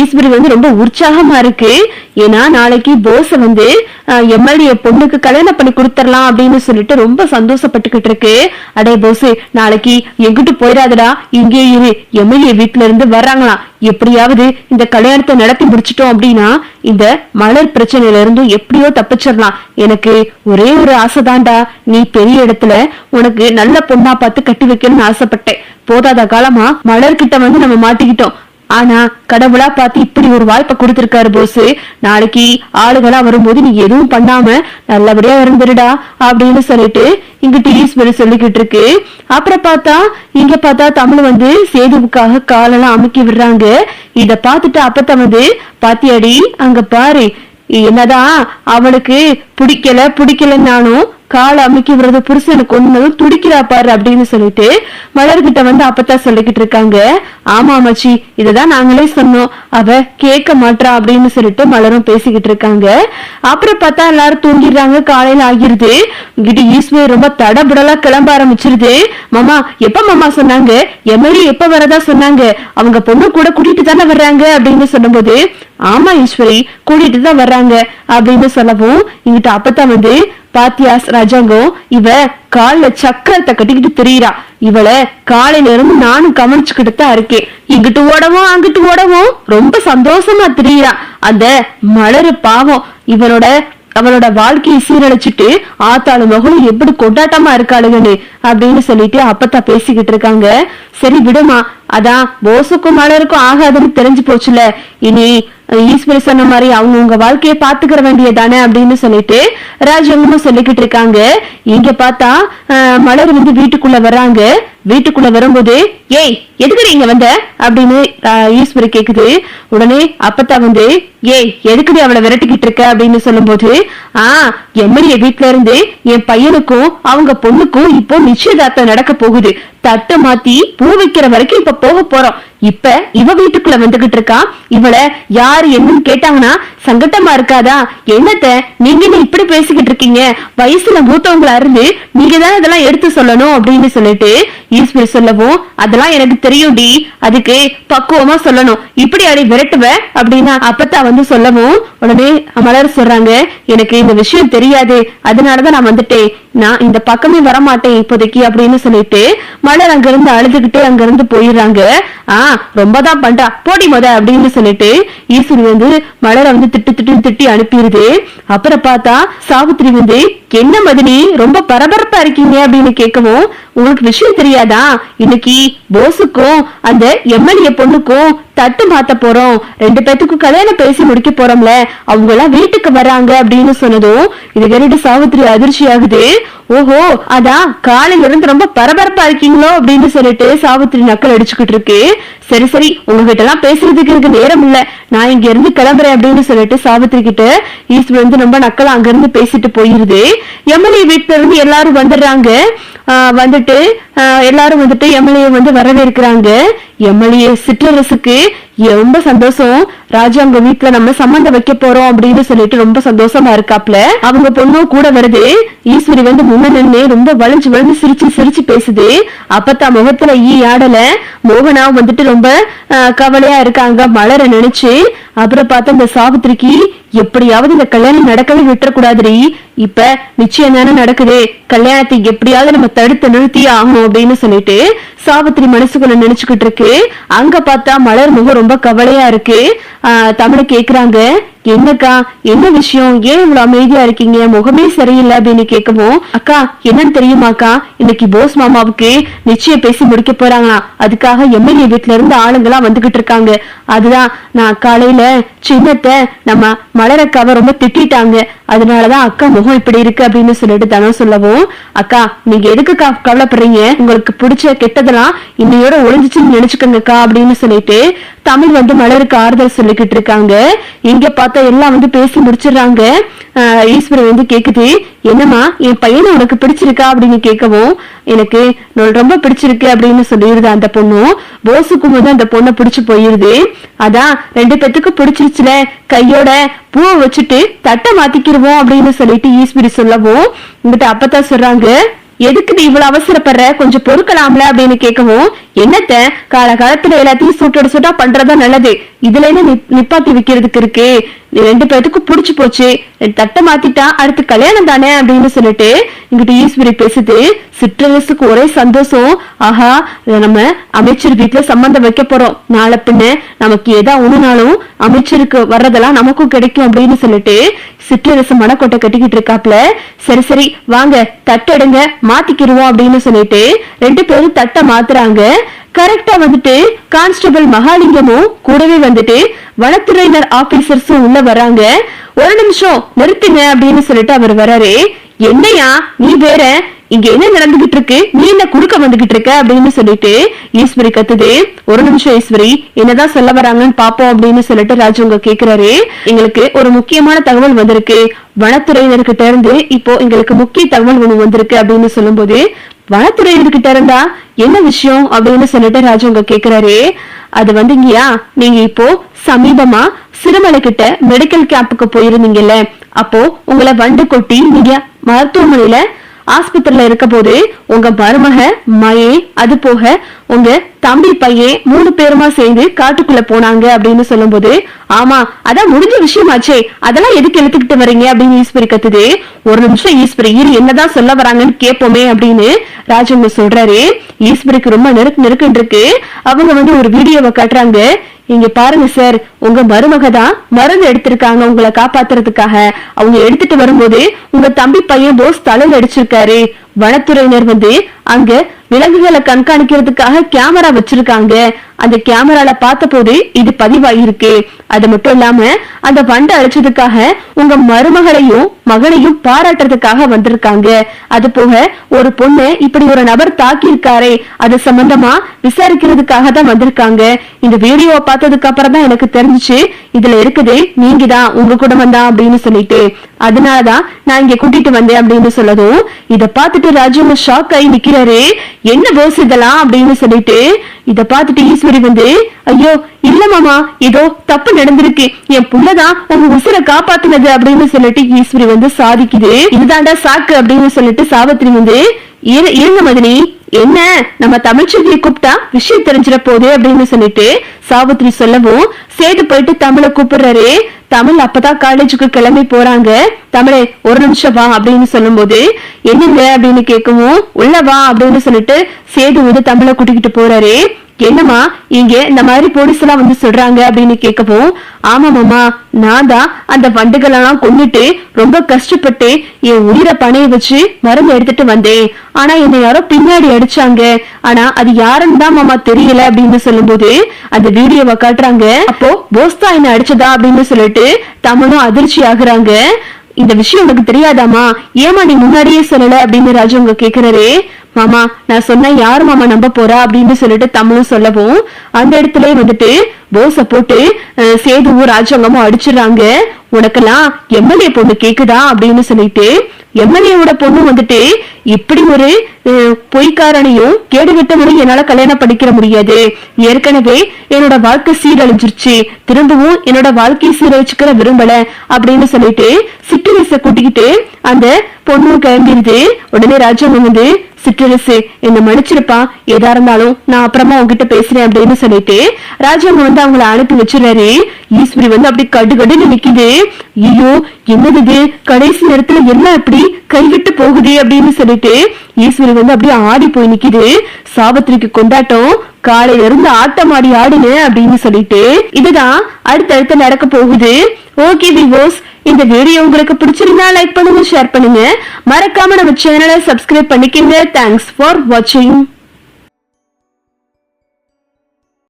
ஈஸ்வரி வந்து ரொம்ப உற்சாகமா இருக்கு. ஏன்னா நாளைக்கு போஸ வந்து எம்எல்ஏ பொண்ணுக்கு கல்யாணம் பண்ணி கொடுத்துடலாம் அப்படின்னு சொல்லிட்டு ரொம்ப சந்தோஷப்பட்டுக்கிட்டு இருக்கு. அடே போஸ், நாளைக்கு எங்கிட்டு போயிடாதடா, இங்கே இரு, எம்எல்ஏ வீட்டுல இருந்து வர்றாங்களாம், எப்படியாவது இந்த கல்யாணத்தை நடத்தி முடிச்சிட்டோம் அப்படின்னா இந்த மலர் பிரச்சனையில இருந்து எப்படியோ தப்பிச்சிடலாம். எனக்கு ஒரே ஒரு ஆசைதான்டா, நீ பெரிய இடத்துல உனக்கு நல்ல பொண்ணா பார்த்து கட்டி வைக்கணும்னு ஆசைப்பட்டேன். போதாத காலமா மலர்கிட்ட வந்து நம்ம மாட்டிக்கிட்டோம். ஆனா கடவுளா பார்த்து இப்படி ஒரு வாய்ப்பை கொடுத்திருக்காரு போஸ். நாளைக்கு ஆளுகளா வரும்போது நீ எதுவும் பண்ணாம நல்லபடியா இருந்துருடா அப்படின்னு சொல்லிட்டு இங்கிட்டு ஈஸ்வரி சொல்லிக்கிட்டு இருக்கு. அப்புறம் இங்க பார்த்தா தமிழ் வந்து சேதுவுக்காக காலெல்லாம் அமுக்கி விடுறாங்க. இத பாத்துட்டு அப்பத்த வந்து பாத்தியாடி அங்க பாரு, என்னதான் அவளுக்கு பிடிக்கலன்னாலும் காலை அமுக்கி விடுறது புருஷனுக்கு ஒன்னதும் துடிக்கிறா பாரு அப்படின்னு சொல்லிட்டு மலர்கிட்ட வந்து அப்பத்தான் சொல்லிக்கிட்டு இருக்காங்க. ஆமா மச்சி, இததான் நாங்களே சொன்னோம், அவ கேட்க மாட்டா அப்படின்னு சொல்லிட்டு மலரும் பேசிக்கிட்டு இருக்காங்க. அப்புறம் பார்த்தா எல்லாரும் தூங்கிடுறாங்க. காலையில ஆகிருது. இங்கிட்டு ஈஸ்வரி ரொம்ப தடபுடலா கிளம்ப ஆரம்பிச்சிருது. மாமா எப்ப மாமா சொன்னாங்க, எம்எல்ஏ எப்ப வரதா சொன்னாங்க, அவங்க பொண்ணு கூட கூட்டிட்டு தானே வர்றாங்க அப்படின்னு சொல்லும்போது ஆமா ஈஸ்வரி கூட்டிட்டு தான் வர்றாங்க அப்படின்னு சொல்லவும் இங்கிட்ட அப்பத்தான் வந்து பாத்தியா ராஜாங்கம், இவ கால்ல சக்கரத்தை கட்டிக்கிட்டு திரியிறா, இவளை காலையில இருந்து நானும் கவனிச்சுக்கிட்டு தான் இருக்கேன், இங்கிட்டு ஓடவும் அங்கிட்டு ஓடவும் ரொம்ப சந்தோஷமா திரியிறா. அந்த மலரு பாவம் அவளோட வாழ்க்கையை சீரழிச்சிட்டு ஆத்தாளு மகளும் எப்படி கொண்டாட்டமா இருக்காளுங்கன்னு அப்படின்னு சொல்லிட்டு அப்பத்தா பேசிக்கிட்டு இருக்காங்க. சரி விடுமா, அதான் போசுக்கும் மலருக்கும் ஆகாதுன்னு தெரிஞ்சு போச்சுல, இனி ஈஸ்வரி சொன்ன மாதிரி அவங்க உங்க வாழ்க்கையை பாத்துக்கிற வேண்டியதானே அப்படின்னு சொல்லிட்டு ராஜாங்கமும் சொல்லிக்கிட்டு இருக்காங்க. இங்க பார்த்தா மலர் வந்து வீட்டுக்குள்ள வர்றாங்க. வீட்டுக்குள்ள வரும்போது ஏய் எதுக்கு நீங்க வந்த அப்படின்னு ஈஸ்வரி கேக்குது. உடனே அப்பத்தா வந்து ஏய் எதுக்குடி அவளை விரட்டிக்கிட்டு இருக்க அப்படின்னு சொல்லும் போது எம்எல்ஏ வீட்டுல இருந்து என் பையனுக்கும் அவங்க பொண்ணுக்கும் இப்போ நிச்சயதார்த்தம் நடக்க போகுது, தட்டு மாத்தி பூ வைக்கிற வரைக்கும் இப்ப போக போறோம். இப்ப இவ வீட்டுக்குள்ள வந்துகிட்டு இருக்கா, இவளை யாரு என்னன்னு கேட்டாங்கன்னா சங்கட்டமா இருக்காதா? என்னத்த நீங்க இப்படி பேசிக்கிட்டு இருக்கீங்க, வயசுல மூத்தவங்களா இருந்து நீங்க தான் இதெல்லாம் எடுத்து சொல்லணும் அப்படின்னு சொல்லிட்டு ஈஸ்வரி சொல்லவும் அதெல்லாம் எனக்கு தெரியும் டி, அதுக்கு பக்குவமா சொல்லணும், இப்படி அடி விரட்டுவ அப்படின்னா அப்பத்தா வந்து சொல்லவும் உடனே மலர் சொல்றாங்க எனக்கு இந்த விஷயம் தெரியாது, அதனாலதான் நான் வந்துட்டேன், நான் இந்த பக்கமே வரமாட்டேன் இப்போதைக்கு அப்படின்னு சொல்லிட்டு மலர் அங்க இருந்து அழுதுகிட்டு அங்க இருந்து போயிடுறாங்க. ரொம்பதான் பண்றா போடி மொத அப்படின்னு சொல்லிட்டு ஈஸ்வரி வந்து மலரை வந்து திட்டி அனுப்பிடுது. அப்புறம் பார்த்தா சாவித்திரி வந்து என்ன மதினி ரொம்ப பரபரப்பா இருக்கீங்க அப்படின்னு கேட்கவும் உங்களுக்கு விஷயம் தெரியாதா, இன்னைக்கு போஸுக்கும் அந்த எம்எல்ஏ பொண்ணுக்கும் தட்டு மாத்த போறோம், 2 பேத்துக்கும் கல்யாணம் பேசி முடிக்க போறோம்ல, அவங்க எல்லாம் வீட்டுக்கு வர்றாங்க அப்படின்னு சொன்னதும் இது கேட்டு சாவித்திரி அதிர்ச்சி ஆகுது. ஓஹோ அதான் காலையில இருந்து ரொம்ப பரபரப்பா இருக்கீங்களோ அப்படின்னு சொல்லிட்டு சாவித்திரி நக்கல் அடிச்சுக்கிட்டு இருக்கு. சரி சரி உங்ககிட்ட எல்லாம் பேசுறதுக்கு எனக்கு நேரம் இல்ல, நான் இங்க இருந்து கிளம்புறேன் அப்படின்னு சொல்லிட்டு சாவித்திரி கிட்ட ஈஸ்வரி வந்து ரொம்ப நக்கலா அங்க இருந்து பேசிட்டு போயிருது. எம்எல்ஏ வீட்டுல இருந்து எல்லாரும் வந்துடுறாங்க. வந்துட்டு எல்லாரும் வந்துட்டு எம்எல்ஏ வந்து வரவேற்கிறாங்க. எம்எல்ஏ சிற்றரசுக்கு ரொம்ப சந்தோஷம், ராஜாங்க வீட்டுல நம்ம சம்மந்தம் வைக்க போறோம் அப்படின்னு சொல்லிட்டு ரொம்ப சந்தோஷமா இருக்காப்ல. அவங்க பொண்ணும் கூட வருது. ஈஸ்வரி வந்து முன்ன நின்று ரொம்ப வளைஞ்சு சிரிச்சு பேசுது. அப்பத்தா முகத்துல ஆடல. மோகனா வந்துட்டு ரொம்ப கவலையா இருக்காங்க மலரை நினைச்சு. அப்புறம் பார்த்தா இந்த சாவித்திரிக்கு எப்படியாவது இந்த கல்யாணம் நடக்கவே விட்டுறக்கூடாதுரி, இப்ப நிச்சயம் தானே நடக்குது, கல்யாணத்தை எப்படியாவது நம்ம தடுத்து நிறுத்தி ஆகணும் அப்படின்னு சொல்லிட்டு சாவித்திரி மனசுக்குள்ள நினைச்சுக்கிட்டு இருக்கு. அங்க பார்த்தா மலர் முகம் ரொம்ப கவலையா இருக்கு. தமிழ கேக்குறாங்க என்னக்கா என்ன விஷயம், ஏன் இவ்வளவு அமைதியா இருக்கீங்க, முகமே சரியில்லை அப்படின்னு கேட்கவும் அக்கா என்னன்னு தெரியுமாக்கா, இன்னைக்கு போஸ் மாமாவுக்கு நிச்சயம் பேசி முடிக்க போறாங்களா, அதுக்காக எம்எல்ஏ வீட்டுல இருந்து ஆளுங்கெல்லாம் வந்துகிட்டு இருக்காங்க. அதுதான் நான் காலையில சின்னத்தை நம்ம மலரக்காவை ரொம்ப திட்டாங்க, அதனாலதான் அக்கா முகம் இப்படி இருக்கு அப்படின்னு சொல்லிட்டு தானே சொல்லவும் அக்கா நீங்க எதுக்கு கவலைப்படுறீங்க, உங்களுக்கு பிடிச்ச கெட்டதெல்லாம் இன்னையோட ஒளிஞ்சிச்சுன்னு நினைச்சுக்கோங்கக்கா அப்படின்னு சொல்லிட்டு தமிழ் வந்து மலருக்கு ஆறுதல் சொல்லிக்கிட்டு இருக்காங்க. இங்க பார்த்தா எல்லாம் வந்து பேசி முடிச்சிடுறாங்க. ஈஸ்வரி வந்து கேக்குது என்னமா என் பையனை உனக்கு பிடிச்சிருக்கா அப்படின்னு கேட்கவும் எனக்கு ரொம்ப பிடிச்சிருக்கு அப்படின்னு சொல்லிடுது அந்த பொண்ணும். போஸுக்கும் வந்து அந்த பொண்ணை பிடிச்சு போயிருது. அதான் 2 பேத்துக்கும் பிடிச்சிருச்சுல, கையோட பூவை வச்சுட்டு தட்டை மாத்திக்கிருவோம் அப்படின்னு சொல்லிட்டு ஈஸ்வரி சொல்லவும் இங்கிட்ட அப்பதான் சொல்றாங்க எதுக்கு நீ இவ்வளவு அவசரப்படுற, கொஞ்சம் பொறுக்கலாம்ல அப்படின்னு கேட்கவும், என்னத்த காலகாலத்துல எல்லாத்தையும் சூட்டோட சூட்டா பண்றதா நல்லது, இதுல என்ன நிப்பாட்டி வைக்கிறதுக்கு இருக்கு, ரெண்டு பேத்துக்கும் புடிச்சு போச்சு, தட்டை மாத்திட்டா அடுத்து கல்யாணம் தானே அப்படின்னு சொல்லிட்டு இங்கிட்ட ஈஸ்வரி பேசுது. சிற்றரசுக்கு ஒரே சந்தோஷம், ஆஹா நம்ம அமைச்சர் வீட்டுல சம்பந்தம் வைக்க போறோம், நாளை பின்ன நமக்கு ஏதா ஒண்ணுனாலும் அமைச்சருக்கு வர்றதெல்லாம் நமக்கும் கிடைக்கும் அப்படின்னு சொல்லிட்டு சிற்றரசு மனக்கோட்டை கட்டிக்கிட்டு இருக்காப்ல. சரி சரி வாங்க தட்டெடுங்க மாத்திக்கிருவோம் அப்படின்னு சொல்லிட்டு ரெண்டு பேரும் தட்டை மாத்துறாங்க. கரெக்டா வந்துட்டு கான்ஸ்டபிள் மகாலிங்கமும் கூடவே வந்துட்டு வனத்துறையினர் ஆபீசர்ஸும் உள்ள வராங்க. ஒரு நிமிஷம் நிறுத்துங்க அப்படின்னு சொல்லிட்டு அவர் வராரு. என்னையா நீ வேற, இங்க என்ன நடந்துகிட்டு இருக்கு, நீ என்ன குறுக்க வந்துகிட்டு இருக்க அப்படின்னு சொல்லிட்டு ஈஸ்வரி கத்துது. ஒரு நிமிஷம் ஈஸ்வரி, என்னதான் சொல்ல வராங்கன்னு பாப்போம் அப்படின்னு சொல்லிட்டு ராஜுங்க கேக்குறாரு. எங்களுக்கு ஒரு முக்கியமான தகவல் வந்திருக்கு, வனத்துறையினர்கிட்ட இருந்து இப்போ எங்களுக்கு முக்கிய தகவல் ஒண்ணு வந்திருக்கு அப்படின்னு சொல்லும் போது, வனத்துறையினர்கிட்ட இருந்தா என்ன விஷயம் அப்படின்னு சொல்லிட்டு ராஜுங்க கேக்குறாரு. அது வந்துங்கயா, நீங்க இப்போ சமீபமா சிறுமலை கிட்ட மெடிக்கல் கேம்புக்கு போயிருந்தீங்கல்ல, அப்போ உங்களை வண்டு கொட்டி நீங்க மருத்துவமனையில ஆஸ்பத்திரியில இருக்க போது உங்க மருமக மயே, அது போக உங்க தம்பி பையன் 3 பேருமா சேர்ந்து காட்டுக்குள்ள போனாங்க அப்படின்னு சொல்லும் போது, ஆமா அதான் முடிஞ்ச விஷயமாச்சே, அதெல்லாம் எதுக்கு எடுத்துக்கிட்டு வரீங்க அப்படின்னு ஈஸ்வரி கத்துது. ஒரு நிமிஷம் ஈஸ்வரி, என்னதான் சொல்ல வராங்கன்னு கேட்போமே அப்படின்னு ராஜங்க சொல்றாரு. ஈஸ்வரிக்கு ரொம்ப நெருக்குன்னு இருக்கு. அவங்க வந்து ஒரு வீடியோவை காட்டுறாங்க. இங்க பாருங்க சார், உங்க மருமக தான் மருந்து எடுத்திருக்காங்க உங்களை காப்பாத்துறதுக்காக. அவங்க எடுத்துட்டு வரும்போது உங்க தம்பி பையன் போஸ் தலையில அடிச்சிருக்காரு. வனத்துறையினர் வந்து அங்க விலங்குகளை கண்காணிக்கிறதுக்காக கேமரா வச்சிருக்காங்க. அந்த கேமரால பார்த்த போது இது பதிவாயிருக்கு. அது மட்டும் இல்லாம அந்த வண்டை அழிச்சதுக்காக உங்க மருமகளையும் மகனையும் பாராட்டுறதுக்காக வந்திருக்காங்க. அது போக ஒரு பொண்ணு இப்படி ஒரு நபர் தாக்கி இருக்காரே, அது சம்பந்தமா விசாரிக்கிறதுக்காக தான் வந்திருக்காங்க. இந்த வீடியோவை பார்த்ததுக்கு அப்புறம் தான் எனக்கு தெரிஞ்சுச்சு இதுல இருக்குது நீங்க தான், உங்க குடும்பம் தான் அப்படின்னு சொல்லிட்டு, அதனாலதான் நான் இங்க கூட்டிட்டு வந்தேன் அப்படின்னு சொல்லதும் இத பார்த்துட்டு ராஜு ஷாக் ஆகி நிக்கிறாரு. என்ன போஸ் இதெல்லாம் அப்படின்னு சொல்லிட்டு இத பார்த்துட்டு ஈஸ்வரி வந்து, ஐயோ இல்ல மாமா, ஏதோ தப்பு நடந்திருக்கு, என் புள்ளதான் உங்க உசுரை காப்பாத்துனது அப்படின்னு சொல்லிட்டு ஈஸ்வரி வந்து சாதிக்குது. இதுதாண்டா சாக்கு அப்படின்னு சொல்லிட்டு சாவித்திரி வந்து, இருங்க மதினி, என்ன நம்ம தமிழ்ச்செல்வியை கூப்பிட்டா விஷயம் தெரிஞ்சிட போகுது அப்படின்னு சொல்லிட்டு சாவித்திரி சொல்லவும் சேது போயிட்டு தமிழை கூப்பிடுறாரு. தமிழ் அப்பதான் காலேஜுக்கு கிளம்பி போறாங்க. தமிழே ஒரு நிமிஷம் வா அப்படின்னு சொல்லும் போது, என்னங்க அப்படின்னு கேட்கவும், உள்ள வா அப்படின்னு சொல்லிட்டு சேது வந்து தமிழை கூட்டிக்கிட்டு போறாரு. என்னமா இங்க இந்த மாதிரி போலீஸ் எல்லாம் வந்து சொல்றாங்க அப்படின்னு கேட்கவும், ஆமா மாமா, நான் தான் அந்த வண்டுகள் எல்லாம் கொண்டுட்டு ரொம்ப கஷ்டப்பட்டு என் உயிரை பணைய வச்சு மருந்து எடுத்துட்டு வந்தேன். ஆனா என்னை யாரோ பின்னாடி அடிச்சாங்க, ஆனா அது யாருன்னு தான் மாமா தெரியல அப்படின்னு சொல்லும் போது அந்த வீடியோவை காட்டுறாங்க. அப்போ போஸ்தா என்ன அடிச்சதா அப்படின்னு சொல்லிட்டு தமிழும் அதிர்ச்சி ஆகுறாங்க. இந்த விஷயம் உனக்கு தெரியாதாமா, ஏமா நீ முன்னாடியே சொல்லல அப்படின்னு ராஜு உங்க கேக்குறாரு. மாமா நான் சொன்ன யாரு மாமா நம்ப போறா அப்படின்னு சொல்லிட்டு தமிழும் சொல்லவும் அந்த இடத்துல வந்துட்டு போஸ போட்டு சேதுவும் ராஜாங்கமும் அடிச்சிடறாங்க. உனக்கெல்லாம் எம்எல்ஏ பொண்ணு கேக்குதா அப்படின்னு சொல்லிட்டு எம்எல்ஏவோட பொண்ணு வந்துட்டு இப்படி ஒரு பொய்க்காரனையும் கேடுகட்டவனையும் என்னால கல்யாணம் பண்ணிக்கிற முடியாது, ஏற்கனவே என்னோட வாழ்க்கை சீரழிஞ்சிருச்சு, திரும்பவும் என்னோட வாழ்க்கையை சீரழிச்சுக்கிற விரும்பல அப்படின்னு சொல்லிட்டு சிற்றரச கூட்டிக்கிட்டு அந்த பொண்ணு கிளம்பிடுது. உடனே ராஜாங்க வந்து, சிற்றரசு என்ன மன்னிச்சிருப்பா, எதா இருந்தாலும் நான் அப்புறமா உங்ககிட்ட பேசுறேன் அப்படின்னு சொல்லிட்டு ராஜாங்க வந்து அவங்களை அனுப்பி வச்சிடறாரு. ஈஸ்வரி வந்து அப்படி கடுகடுன்னு நிக்குது. ஐயோ என்னது கடைசி நேரத்துல எல்லாம் இப்படி கைவிட்டு போகுது அப்படின்னு சொல்லிட்டு ஈஸ்வரி வந்து அப்படியே ஆடி போய் நிக்குது. சாவித்திரிக்கு கொண்டாட்டம், காலையில இருந்து ஆட்டம் ஆடி ஆடுன அப்படின்னு சொல்லிட்டு இதுதான் அடுத்தடுத்து நடக்க போகுது. ஓகே விவோஸ், இந்த வீடியோ உங்களுக்கு பிடிச்சிருந்தா லைக் பண்ணுங்க, ஷேர் பண்ணுங்க, மறக்காம நம்ம சேனலை சப்ஸ்கிரைப் பண்ணிக்கங்க. தேங்க்ஸ் ஃபார் வாட்சிங்.